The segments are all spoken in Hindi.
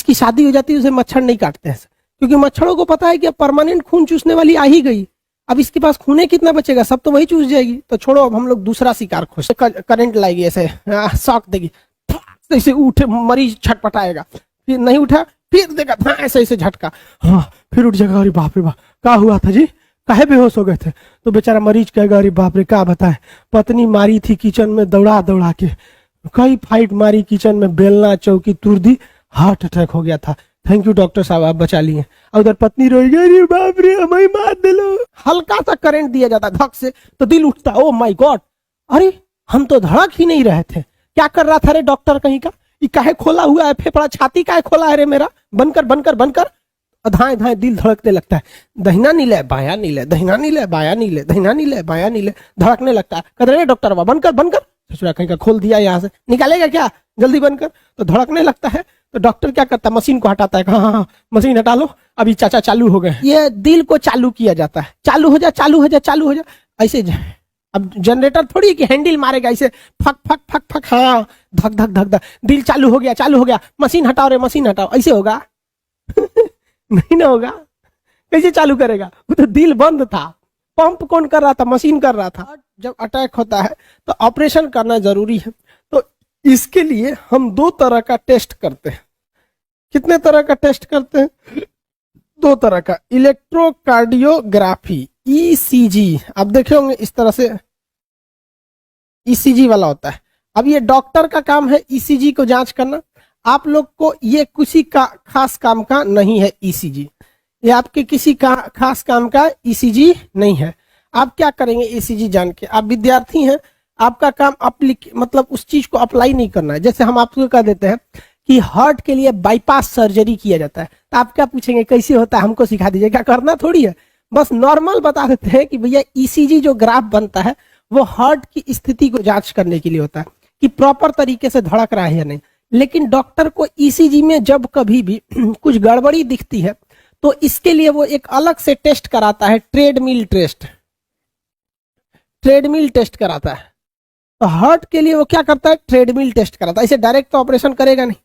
जिसकी शादी हो जाती है उसे मच्छर नहीं काटते हैं, क्योंकि मच्छरों को पता है कि अब परमानेंट खून चूसने वाली आ ही गई, अब इसके पास खूने कितना बचेगा, सब तो वही चूस जाएगी। तो छोड़ो, अब हम लोग दूसरा शिकार खोज, करंट लाएगी ऐसे, शॉक देगी, ऐसे उठे मरीज छटपटाएगा, फिर नहीं उठा, फिर देखा ऐसे ऐसे झटका, हाँ फिर उठ जाएगा, अरे बाप रे बाप क्या हुआ था जी, काहे बेहोश हो गए थे? तो बेचारा मरीज कहेगा अरे बाप रे क्या बताए, पत्नी मारी थी किचन में दौड़ा दौड़ा के, कई फाइट मारी किचन में, बेलना चौकी तुर दी, हार्ट अटैक हो गया था, थैंक यू डॉक्टर साहब आप बचा लिए। और उधर पत्नी रोई, अरे बाप रे हमें मार दिलो। हल्का सा करंट दिया जाता धक से तो दिल उठता, ओ माय गॉड, अरे हम तो धड़क ही नहीं रहे थे, क्या कर रहा था रे डॉक्टर कहीं का, ये काहे खोला हुआ है फेफड़ा, छाती काहे खोला है रे मेरा, बनकर बनकर बनकर, धाए धाए दिल धड़कने लगता है, दहिना नीले बाया नीले, दहिना नीले बाया नीले, दहिना नीले बाया नीले, धड़कने लगता है। कहते रे डॉक्टर बाबा बनकर बनकर, ससुरा कहीं का खोल दिया, यहाँ से निकालेगा क्या, जल्दी बनकर, तो धड़कने लगता है। तो डॉक्टर क्या करता है, मशीन को हटाता है, हाँ मशीन हटा लो, अभी चाचा चालू हो गए। ये दिल को चालू किया जाता है, चालू हो जा चालू हो जा चालू हो जा, ऐसे अब जनरेटर थोड़ी कि हैंडल मारेगा ऐसे फक फक फक फक, हाँ धक धक धक धक, दिल चालू हो गया, मशीन हटाओ रे मशीन हटाओ, ऐसे होगा? नहीं ना होगा, कैसे चालू करेगा, वो तो दिल बंद था, पंप कौन कर रहा था, मशीन कर रहा था। जब अटैक होता है तो ऑपरेशन करना जरूरी है, तो इसके लिए हम 2 तरह का टेस्ट करते हैं। कितने तरह का टेस्ट करते हैं? 2 तरह का, इलेक्ट्रोकार्डियोग्राफी ईसीजी, आप देखे होंगे इस तरह से ईसीजी वाला होता है। अब ये डॉक्टर का काम है ईसीजी को जांच करना, आप लोग को ये किसी का खास काम का नहीं है ईसीजी, ये आपके किसी का खास काम का ईसीजी नहीं है। आप क्या करेंगे ईसीजी जान के, आप विद्यार्थी हैं, आपका काम मतलब उस चीज को अप्लाई नहीं करना है। जैसे हम आपको कह देते हैं कि हार्ट के लिए बाईपास सर्जरी किया जाता है, तो आप क्या पूछेंगे कैसे होता है, हमको सिखा दीजिए, क्या करना थोड़ी है, बस नॉर्मल बता देते हैं कि भैया ईसीजी जो ग्राफ बनता है वो हार्ट की स्थिति को जांच करने के लिए होता है कि प्रॉपर तरीके से धड़क रहा है या नहीं। लेकिन डॉक्टर को ईसीजी में जब कभी भी कुछ गड़बड़ी दिखती है तो इसके लिए वो एक अलग से टेस्ट कराता है, ट्रेडमिल टेस्ट कराता है। तो हार्ट के लिए वो क्या करता है, ट्रेडमिल टेस्ट कराता है, इसे डायरेक्ट तो ऑपरेशन करेगा नहीं।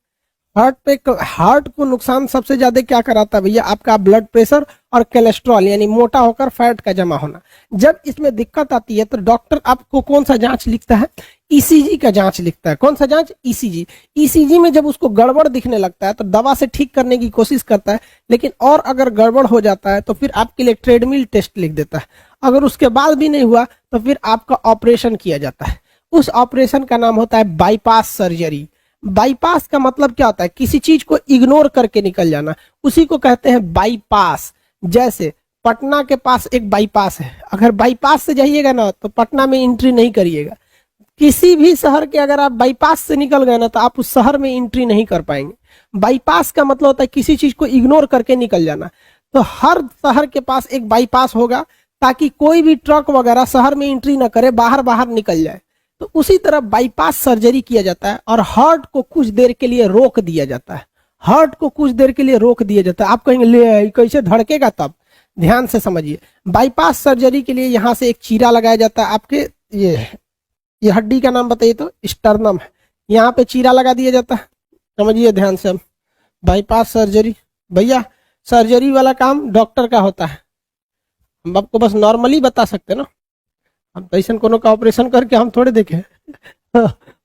हार्ट को नुकसान सबसे ज्यादा क्या कराता है भैया, आपका ब्लड प्रेशर और कोलेस्ट्रॉल, यानी मोटा होकर फैट का जमा होना। जब इसमें दिक्कत आती है तो डॉक्टर आपको कौन सा जांच लिखता है, ईसीजी का जांच लिखता है। कौन सा जांच, ईसीजी। ईसीजी में जब उसको गड़बड़ दिखने लगता है तो दवा से ठीक करने की कोशिश करता है, लेकिन और अगर गड़बड़ हो जाता है तो फिर आपके लिए ट्रेडमिल टेस्ट लिख देता है। अगर उसके बाद भी नहीं हुआ तो फिर आपका ऑपरेशन किया जाता है, उस ऑपरेशन का नाम होता है बाईपास सर्जरी। बाईपास का मतलब क्या होता है, किसी चीज को इग्नोर करके निकल जाना, उसी को कहते हैं बाईपास। जैसे पटना के पास एक बाईपास है, अगर बाईपास से जाइएगा ना तो पटना में एंट्री नहीं करिएगा। किसी भी शहर के अगर आप बाईपास से निकल गए ना तो आप उस शहर में एंट्री नहीं कर पाएंगे। बाईपास का मतलब होता है किसी चीज को इग्नोर करके निकल जाना। तो हर शहर के पास एक बाईपास होगा ताकि कोई भी ट्रक वगैरह शहर में एंट्री ना करे, बाहर बाहर निकल जाए। तो उसी तरह बाईपास सर्जरी किया जाता है और हार्ट को कुछ देर के लिए रोक दिया जाता है। हार्ट को कुछ देर के लिए रोक दिया जाता है। आप कहेंगे ले कैसे धड़केगा, तब ध्यान से समझिए। बाईपास सर्जरी के लिए यहाँ से एक चीरा लगाया जाता है, आपके ये हड्डी का नाम बताइए तो स्टर्नम है, यहाँ पे चीरा लगा दिया जाता है। समझिए ध्यान से। हम बाईपास सर्जरी, भैया सर्जरी वाला काम डॉक्टर का होता है, हम आपको बस नॉर्मली बता सकते ना, हम पैसेंट कोनो का ऑपरेशन करके हम थोड़े देखे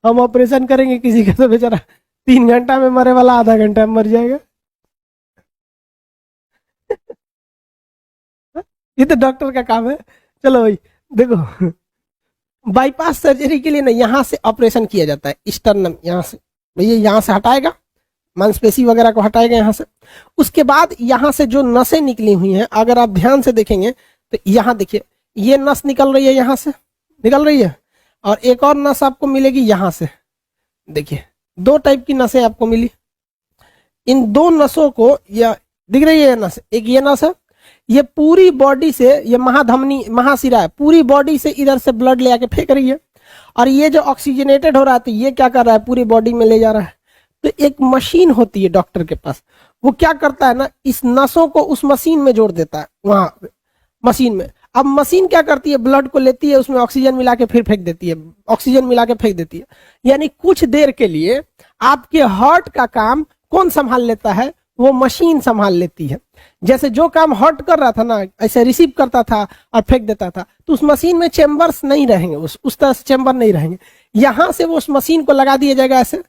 हम ऑपरेशन करेंगे किसी का तो बेचारा 3 घंटा में मरे वाला आधा घंटा में मर जाएगा ये तो डॉक्टर का काम है। चलो भाई देखो, बाईपास सर्जरी के लिए ना यहाँ से ऑपरेशन किया जाता है, स्टर्नम यहाँ से, भैया यहाँ से हटाएगा, मांसपेशी वगैरह को हटाएगा यहाँ से। उसके बाद यहाँ से जो नसें निकली हुई हैं, अगर आप ध्यान से देखेंगे तो यहाँ देखिए ये नस निकल रही है, यहाँ से निकल रही है, और एक और नस आपको मिलेगी यहाँ से। देखिए 2 टाइप की नसें आपको मिली। इन 2 नसों को, या दिख रही है नस, एक ये नस है, ये पूरी बॉडी से, ये महाधमनी महाशिरा है, पूरी बॉडी से इधर से ब्लड ले आके फेंक रही है, और ये जो ऑक्सीजनेटेड हो रहा है तो ये क्या कर रहा है, पूरी बॉडी में ले जा रहा है। तो एक मशीन होती है डॉक्टर के पास, वो क्या करता है ना, इस नसों को उस मशीन में जोड़ देता है, वहां मशीन में। अब मशीन क्या करती है, ब्लड को लेती है, उसमें ऑक्सीजन मिला के फिर फेंक देती है, ऑक्सीजन मिला के फेंक देती है। यानी कुछ देर के लिए आपके हार्ट का काम कौन संभाल लेता है? वो मशीन संभाल लेती है। जैसे जो काम हार्ट कर रहा था ना, ऐसे रिसीव करता था और फेंक देता था, तो उस मशीन में चेंबर्स नहीं रहेंगे, उस तरह से चेंबर नहीं रहेंगे। यहां से वो उस मशीन को लगा दिया जाएगा, ऐसे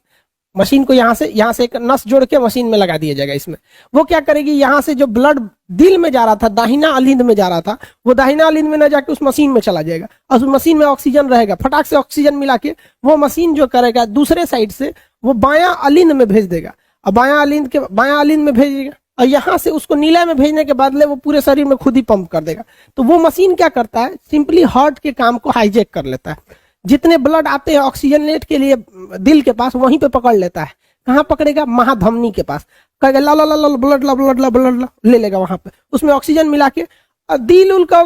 मशीन को यहाँ से एक नस जोड़ के मशीन में लगा दिया जाएगा। इसमें वो क्या करेगी, यहाँ से जो ब्लड दिल में जा रहा था, दाहिना अलिंद में जा रहा था, वो दाहिना अलिंद में न जाके उस मशीन में चला जाएगा और उस मशीन में ऑक्सीजन रहेगा। फटाक से ऑक्सीजन मिला के वो मशीन जो करेगा दूसरे साइड से वो बायां अलिंद में भेज देगा, और बायां अलिंद में भेजेगा, और यहाँ से उसको नीला में भेजने के बदले वो पूरे शरीर में खुद ही पंप कर देगा। तो वो मशीन क्या करता है, सिंपली हार्ट के काम को हाईजैक कर लेता है। जितने ब्लड आते हैं ऑक्सीजनेट के लिए दिल के पास, वहीं पे पकड़ लेता है। कहाँ पकड़ेगा? महाधमनी के पास। कहेगा ला ला ला ला ब्लड ला ब्लड ला ब्लड ला, ले लेगा वहां पे, उसमें ऑक्सीजन मिला के दिल उल का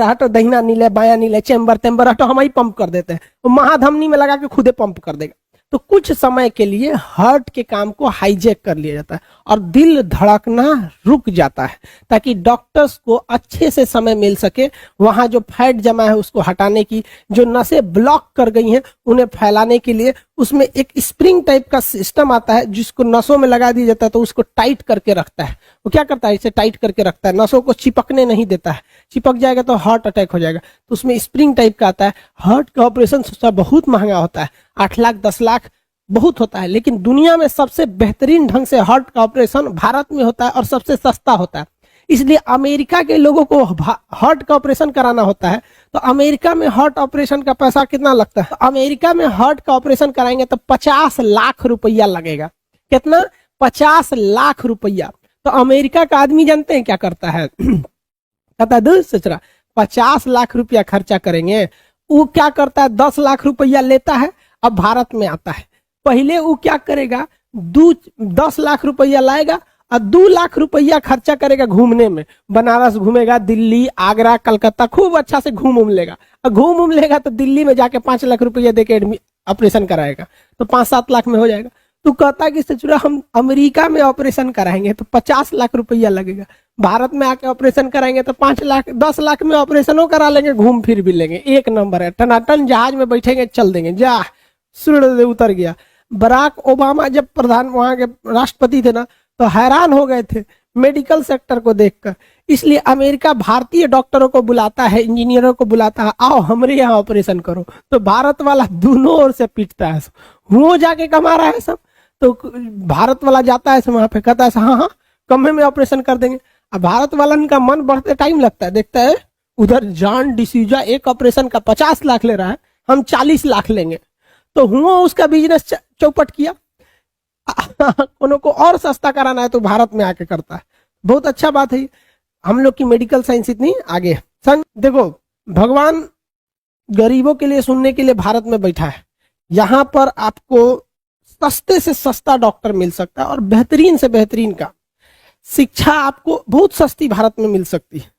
हटो, दहिना नीले बाया नीले चेम्बर तेम्बर हटो, हम ही पंप कर देते हैं। वो महाधमनी में लगा के खुदे पंप कर देगा। तो कुछ समय के लिए हार्ट के काम को हाईजैक कर लिया जाता है और दिल धड़कना रुक जाता है, ताकि डॉक्टर्स को अच्छे से समय मिल सके वहां जो फैट जमा है उसको हटाने की, जो नसें ब्लॉक कर गई हैं उन्हें फैलाने के लिए। उसमें एक स्प्रिंग टाइप का सिस्टम आता है जिसको नसों में लगा दिया जाता है, तो उसको टाइट करके रखता है। वो क्या करता है, इसे टाइट करके रखता है, नसों को चिपकने नहीं देता है। चिपक जाएगा तो हार्ट अटैक हो जाएगा। तो उसमें स्प्रिंग टाइप का आता है। हार्ट का ऑपरेशन बहुत महंगा होता है, 8 लाख 10 लाख बहुत होता है, लेकिन दुनिया में सबसे बेहतरीन ढंग से हार्ट का ऑपरेशन भारत में होता है और सबसे सस्ता होता है। इसलिए अमेरिका के लोगों को हार्ट का ऑपरेशन कराना होता है, तो अमेरिका में हार्ट ऑपरेशन का पैसा कितना लगता है? अमेरिका में हार्ट का ऑपरेशन कराएंगे तो 50 लाख रुपया लगेगा। कितना? 50 लाख रुपया। तो अमेरिका का आदमी जानते हैं क्या करता है? कहता है दूर सचरा 50 लाख रुपया खर्चा करेंगे। वो क्या करता है, 10 लाख रुपया लेता है, अब भारत में आता है। पहले वो क्या करेगा, 10 लाख रुपया लाएगा और 2 लाख रुपया खर्चा करेगा घूमने में। बनारस घूमेगा, दिल्ली, आगरा, कलकत्ता, खूब अच्छा से घूम लेगा। और घूम लेगा तो दिल्ली में जाके 5 लाख रुपया देके ऑपरेशन कराएगा, तो 5-7 लाख में हो जाएगा। तो कहता है कि सचुरा हम अमेरिका में ऑपरेशन कराएंगे तो 50 लाख रुपया लगेगा, भारत में आके ऑपरेशन कराएंगे तो 5 लाख 10 लाख में ऑपरेशनों करा लेंगे, घूम फिर भी लेंगे। एक नंबर है, टनाटन जहाज में बैठेंगे, चल देंगे। जा सूर्य उतर गया। बराक ओबामा जब प्रधान वहां के राष्ट्रपति थे ना, तो हैरान हो गए थे मेडिकल सेक्टर को देखकर। इसलिए अमेरिका भारतीय डॉक्टरों को बुलाता है, इंजीनियरों को बुलाता है, आओ हमारे यहाँ ऑपरेशन करो। तो भारत वाला दोनों ओर से पीटता है, वो जाके कमा रहा है सब। तो भारत वाला जाता है वहां पे, कहता है हाँ हाँ कम में ऑपरेशन कर देंगे। अब भारत वाला का मन बढ़ते टाइम लगता है, देखता है उधर जॉन डिसूजा एक ऑपरेशन का 50 लाख ले रहा है, हम 40 लाख लेंगे। तो हुआ उसका बिजनेस चौपट किया। उनको को और सस्ता कराना है तो भारत में आके करता है। बहुत अच्छा बात है, हम लोग की मेडिकल साइंस इतनी आगे है। सन देखो, भगवान गरीबों के लिए सुनने के लिए भारत में बैठा है। यहाँ पर आपको सस्ते से सस्ता डॉक्टर मिल सकता है और बेहतरीन से बेहतरीन का शिक्षा आपको बहुत सस्ती भारत में मिल सकती है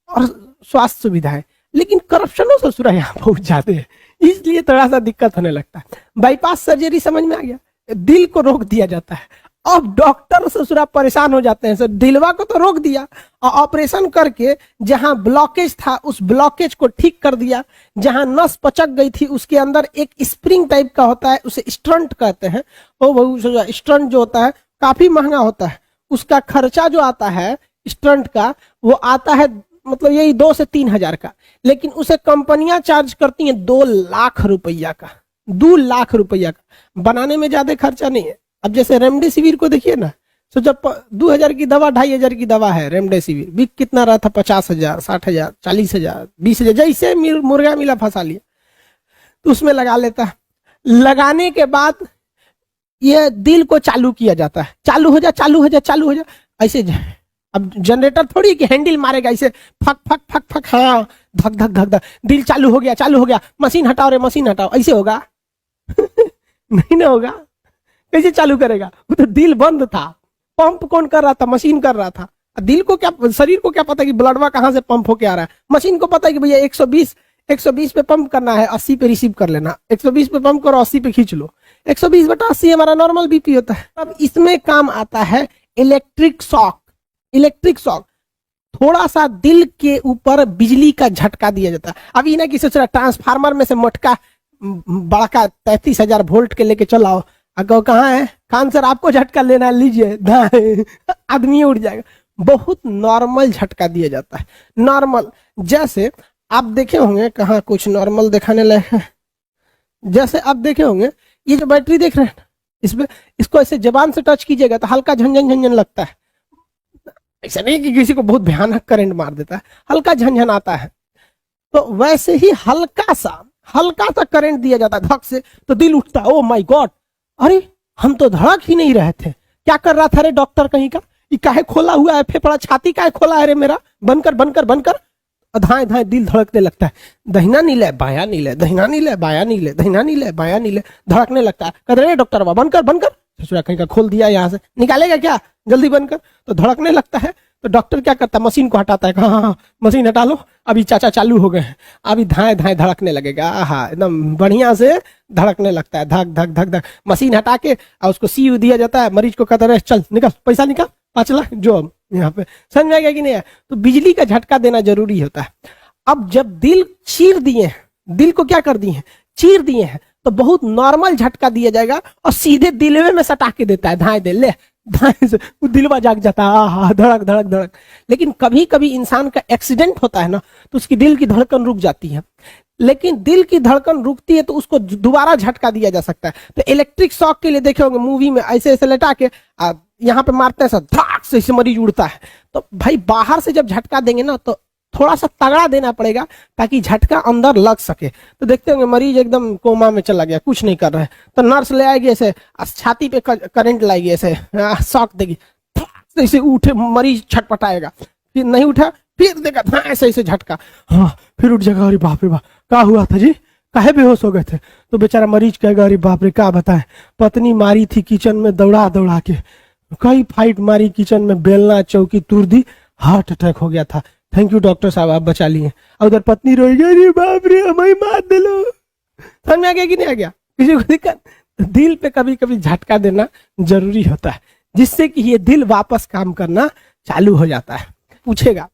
और स्वास्थ्य सुविधाएं। लेकिन करप्शनों ससुरा यहाँ बहुत ज्यादा है, इसलिए थोड़ा सा दिक्कत होने लगता है। बाईपास सर्जरी समझ में आ गया, दिल को रोक दिया जाता है। अब डॉक्टर ससुरा परेशान हो जाते हैं, सर दिलवा को तो रोक दिया और ऑपरेशन करके जहां ब्लॉकेज था उस ब्लॉकेज को ठीक कर दिया। जहां नस पचक गई थी उसके अंदर एक स्प्रिंग टाइप का होता है, उसे स्टंट कहते हैं। वो स्टंट जो होता है काफी महंगा होता है, उसका खर्चा जो आता है स्टंट का वो आता है मतलब यही 2 से 3 हजार का, लेकिन उसे कंपनियां चार्ज करती हैं 2 लाख रुपया का। 2 लाख रुपया का बनाने में ज्यादा खर्चा नहीं है। अब जैसे रेमडेसिविर को देखिए ना, तो जब 2000 की दवा 2500 की दवा है रेमडेसिविर, बिक कितना रहा था 50,000 60,000 40,000 20,000, जैसे मुर्गा मिला फंसा लिया तो उसमें लगा लेता है। लगाने के बाद ये दिल को चालू किया जाता है, चालू हो जा चालू हो जा चालू हो जा ऐसे। अब जनरेटर थोड़ी कि हैंडल मारेगा ऐसे फक फक फक फक, हाँ धक धक धक धक, दिल चालू हो गया, मशीन हटाओ रे मशीन हटाओ, ऐसे होगा? नहीं ना होगा। कैसे चालू करेगा? वो तो दिल बंद था, पंप कौन कर रहा था? मशीन कर रहा था। दिल को क्या, शरीर को क्या पता कि ब्लडवा कहाँ से पंप होके आ रहा है? मशीन को पता है कि भैया 120 पे पंप करना है, 80 पे रिसीव कर लेना, 120 पे पंप करो 80 पे खींच लो। 120/80 हमारा नॉर्मल बीपी होता है। अब इसमें काम आता है इलेक्ट्रिक शॉक। इलेक्ट्रिक शॉक थोड़ा सा दिल के ऊपर बिजली का झटका दिया जाता है। अभी ना कि सोच रहा ट्रांसफार्मर में से मटका बड़का 33,000 वोल्ट के लेके चलाओ, अगर कहाँ है खान सर आपको झटका लेना है, लीजिए, आदमी उड़ जाएगा। बहुत नॉर्मल झटका दिया जाता है, नॉर्मल। जैसे आप देखे होंगे, कहाँ कुछ नॉर्मल दिखाने लायक है, जैसे आप देखे होंगे ये जो बैटरी देख रहे हैं, इसमें इसको ऐसे जबान से टच कीजिएगा तो हल्का झंझन झंझन लगता है। ऐसा नहीं कि किसी को बहुत भयानक करंट मार देता है, हल्का झंझन आता है। तो वैसे ही हल्का सा करंट दिया जाता है धक से, तो दिल उठता है, ओ माय गॉड, अरे हम तो धड़क ही नहीं रहे थे, क्या कर रहा था रे डॉक्टर कहीं का, ये काहे खोला हुआ है फेफड़ा, छाती काहे खोला है रे मेरा, बनकर बनकर बनकर, धाए धाए दिल धड़कने लगता है। दहिना नीले बाया नीले, दहिना नीले बाया नीले, दहिना नीले बाया नीले, धड़कने लगता है। कहते रे डॉक्टर बाबा बनकर बनकर, ससुरा कहीं का खोल दिया, यहाँ से निकालेगा क्या, जल्दी बनकर, तो धड़कने लगता है। तो डॉक्टर क्या करता है, मशीन को हटाता है, हाँ मशीन हटा लो, अभी चाचा चालू हो गए हैं, अभी धाए धाए धड़कने लगेगा, हाँ एकदम बढ़िया से धड़कने लगता है, धक धक धक धक। मशीन हटा के और उसको सी दिया जाता है, मरीज को कहता है चल निकल, पैसा निकाल 5 लाख जो यहाँ पे, समझ में आ गया कि नहीं है। तो बिजली का झटका देना जरूरी होता है। अब जब दिल चीर दिए हैं, दिल को क्या कर दिए हैं, चीर दिए हैं, तो बहुत नॉर्मल झटका दिया जाएगा और सीधे दिलवे में सटा के देता है, धाए दे ले, धाए से दिलवा जाग जाता है, हाँ धड़क धड़क धड़क। लेकिन कभी कभी इंसान का एक्सीडेंट होता है ना, तो उसकी दिल की धड़कन रुक जाती है, लेकिन दिल की धड़कन रुकती है तो उसको दोबारा झटका दिया जा सकता है। तो इलेक्ट्रिक शॉक के लिए देखे होंगे मूवी में, ऐसे ऐसे लटा के यहाँ पे मारते हैं सब, धड़ाक से इसे मरीज उड़ता है। तो भाई बाहर से जब झटका देंगे ना तो थोड़ा सा तगड़ा देना पड़ेगा ताकि झटका अंदर लग सके। तो देखते होंगे मरीज एकदम कोमा में चला गया, कुछ नहीं कर रहा है, तो नर्स ले आएगी ऐसे, छाती पे करंट लाएगी, ऐसे शॉक देगी, ऐसे उठे मरीज छटपटाएगा, फिर नहीं उठा फिर देगा ऐसे ऐसे झटका, हाँ फिर उठ जाएगा, अरे बाप रे बाप क्या हुआ था जी, काहे बेहोश हो गए थे। तो बेचारा मरीज कहेगा अरे बाप रे क्या बताएं, पत्नी मारी थी किचन में दौड़ा दौड़ा के, कई फाइट मारी किचन में, बेलना चौकी तोड़ दी, हार्ट अटैक हो गया था, थैंक यू डॉक्टर साहब आप बचा लिए। और उधर पत्नी रोएगी, अरे बाप रे हमें मार दे लो। समझ में आ गया कि नहीं आ गया, किसी को दिक्कत। दिल पे कभी कभी झटका देना जरूरी होता है, जिससे कि ये दिल वापस काम करना चालू हो जाता है। पूछेगा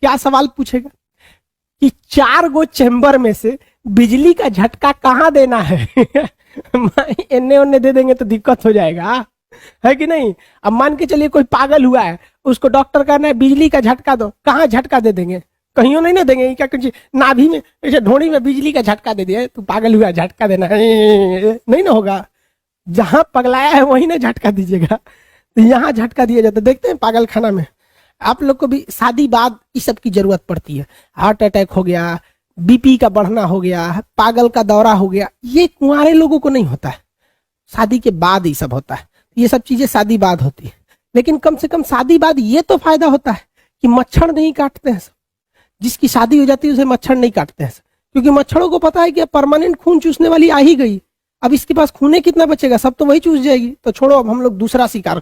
क्या सवाल पूछेगा कि 4 गो चेंबर में से बिजली का झटका कहाँ देना है। एने ओने दे देंगे तो दिक्कत हो जाएगा, है कि नहीं। अब मान के चलिए कोई पागल हुआ है, उसको डॉक्टर कहना है बिजली का झटका दो, कहाँ झटका दे देंगे, कहीं नहीं ना देंगे, क्या कुछ नाभि में ऐसे ढोड़ी में बिजली का झटका दे दिया, तू पागल हुआ झटका देना नहीं ना होगा। जहां पगलाया है वहीं ना झटका दीजिएगा, तो यहाँ झटका दिया जाता है। देखते हैं पागल खाना में आप लोग को भी शादी बाद इस सब की जरूरत पड़ती है, हार्ट अटैक हो गया, बीपी का बढ़ना हो गया, पागल का दौरा हो गया, ये कुंवारे लोगों को नहीं होता है, शादी के बाद ही सब होता है। ये सब चीजें शादी बाद होती है, लेकिन कम से कम शादी बाद ये तो फायदा होता है कि मच्छर नहीं काटते हैं सब। जिसकी शादी हो जाती है उसे मच्छर नहीं काटते हैं सब, क्योंकि मच्छरों को पता है कि परमानेंट खून चूसने वाली आ ही गई, अब इसके पास खूने कितना बचेगा, सब तो वही चूस जाएगी, तो छोड़ो अब हम लोग दूसरा शिकार